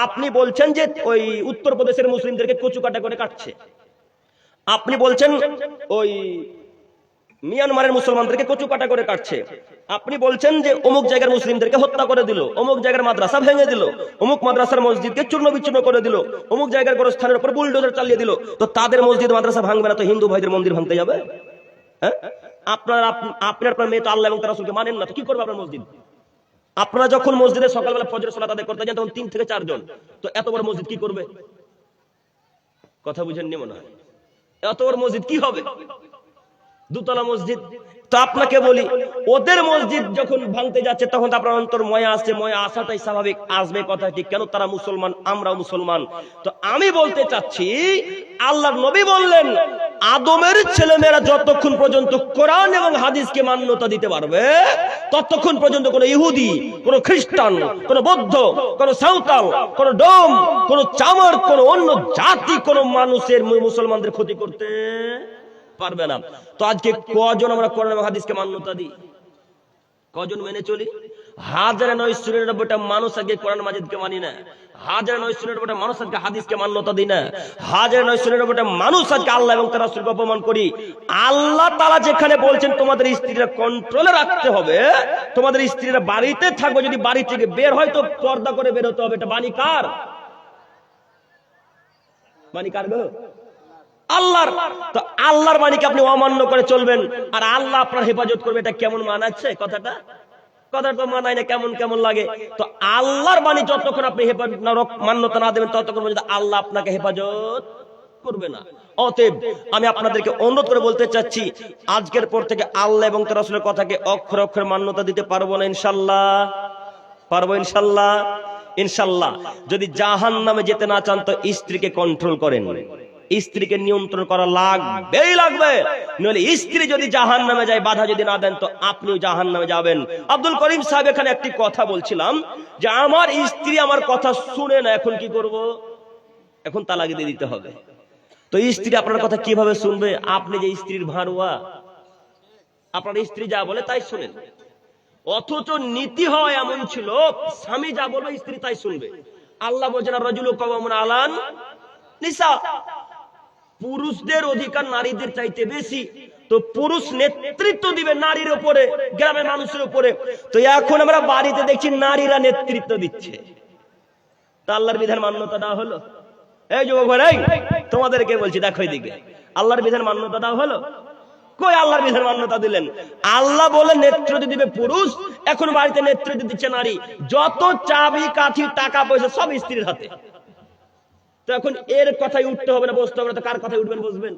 আপনি বলছেন যে ওই উত্তরপ্রদেশের মুসলিমদেরকে কচু কাটা করে কাটছে, আপনি বলছেন ওই মিয়ানমারের মুসলমানদেরকে কচু কাটা করে কাটছে, আপনি বলছেন যে অমুক জায়গার মুসলিমদেরকে হত্যা করে দিল, অমুক জায়গার মাদ্রাসা ভেঙে দিল, অমুক মাদ্রাসার মসজিদকে চূর্ণ বিচ্ছিন্ন করে দিল, অমুক জায়গার গোরস্থানের উপর বুলডোজার চালিয়ে দিল, তো তাদের মসজিদ মাদ্রাসা ভাঙবে না তো হিন্দু ভাইদের মন্দির ভাঙতে যাবে? হ্যাঁ, আপনার মেয়ে তো আল্লাহ এবং তার রাসূলকে মানেন না, তো কি করবে আপনার মসজিদ? আপনারা যখন মসজিদে সকালবেলা ফজরের সালাত আদায় করতে যান তখন 3 থেকে 4 জন, তো এত বড় মসজিদ কি করবে? কথা বুঝেননি মনে হয়। এত বড় মসজিদ কি হবে? দুতলা মসজিদ। তো আপনাকে বলি, ওদের মসজিদ যখন ভাঙতে যাচ্ছে তখন তো আপনার অন্তর ময়া আসছে, ময়া আসাটাই স্বাভাবিক, আসবে কথা ঠিক, কেন তারা মুসলমান আমরাও মুসলমান। তো আমি বলতে চাচ্ছি, আল্লাহর নবী বললেন আদমের ছেলেমেয়েরা যতক্ষণ পর্যন্ত কোরআন এবং হাদিসকে মান্যতা দিতে পারবে ততক্ষণ পর্যন্ত কোন ইহুদি, কোন খ্রিস্টান, কোন বৌদ্ধ, কোন সাঁওতাল, কোন ডোম, কোন চামার, কোন অন্য জাতি কোন মানুষের মুসলমানদের ক্ষতি করতে পারবে না। তো আজকে কজন আমরা কোরআন এবং হাদিসকে মান্যতা দিই? কজন মেনে চলি? 1999টা মানুষ আজকে কোরআন মাজিদকে মানি না, 1999টা মানুষ আজকে হাদিসকে মান্যতা দিই না, 1999টা মানুষ আজকে আল্লাহ এবং তার রাসূলকে অপমান করি। আল্লাহ তাআলা যেখানে বলছেন তোমাদের স্ত্রীরা কন্ট্রোলে রাখতে হবে, তোমাদের স্ত্রীরা বাড়িতে থাকবে, যদি বাড়ি থেকে বের হয় তো পর্দা করে বের হতে হবে, এটা বাণী কার? বাণী কার গো? আল্লাহর। তো আল্লাহর বাণীকে আপনি অমান্য করে চলবেন আর আল্লাহ আপনার হেফাজত করবে, এটা কেমন মানাচ্ছে? কথাটা তো মানায় না, কেমন কেমন লাগে। তো আল্লাহর বাণী যতক্ষণ আপনি মান্যতা না দেবেন ততক্ষণ পর্যন্ত আল্লাহ আপনাকে হেফাজত করবে না। অতএব আমি আপনাদেরকে অনুরোধ করে বলতে চাচ্ছি, আজকের পর থেকে আল্লাহ এবং তার রাসূলের কথাকে অক্ষরে অক্ষরে মান্যতা দিতে পারবো না ইনশাআল্লাহ? পারবো ইনশাআল্লাহ? ইনশাআল্লাহ। যদি জাহান্নামে যেতে না চান তো স্ত্রীকে কন্ট্রোল করেন, স্ত্রীকে নিয়ন্ত্রণ করা লাগবেই লাগবে, নইলে স্ত্রী যদি জাহান্নামে যায়, বাধা যদি না দেন তো আপনিও জাহান্নামে যাবেন। আব্দুল করিম সাহেব এখানে একটি কথা বলছিলাম যে আমার স্ত্রী আমার কথা শুনে না, এখন কি করব? এখন তালাক দিয়ে দিতে হবে। তো স্ত্রী আপনার কথা কিভাবে শুনবে? আপনি যে স্ত্রীর ভাড়ুয়া, আপনার স্ত্রী যা বলে তাই শুনেন। অথচ নীতি হয় এমন ছিল, স্বামী যা বলবে স্ত্রী তাই শুনবে। আল্লাহ বলেন রাজুলু কাওয়ামুন আলান নিসা, পুরুষদের অধিকার নারীদের চাইতে বেশি, তো পুরুষ নেতৃত্ব দিবে নারীর উপরে, গ্রামের মানুষের উপরে। তো এখন আমরা বাড়িতে দেখছি নারীরা নেতৃত্ব দিচ্ছে, তা আল্লাহর বিধান মান্যতা দেওয়া হলো? এই যুবক ভাই, তোমাদেরকে বলছি, দেখো এদিকে, আল্লাহর বিধান মান্যতা দেওয়া হলো? কই আল্লাহর বিধান মান্যতা দিলেন? আল্লাহ বলে নেতৃত্ব দিবে পুরুষ, এখন বাড়িতে নেতৃত্ব দিচ্ছে নারী। যত চাবি কাঠি টাকা পয়সা সব স্ত্রীর হাতে। তো এখন এর কথাই উঠতে হবে না, বসতে হবে না, তো কার কথাই উঠবেন বসবেন?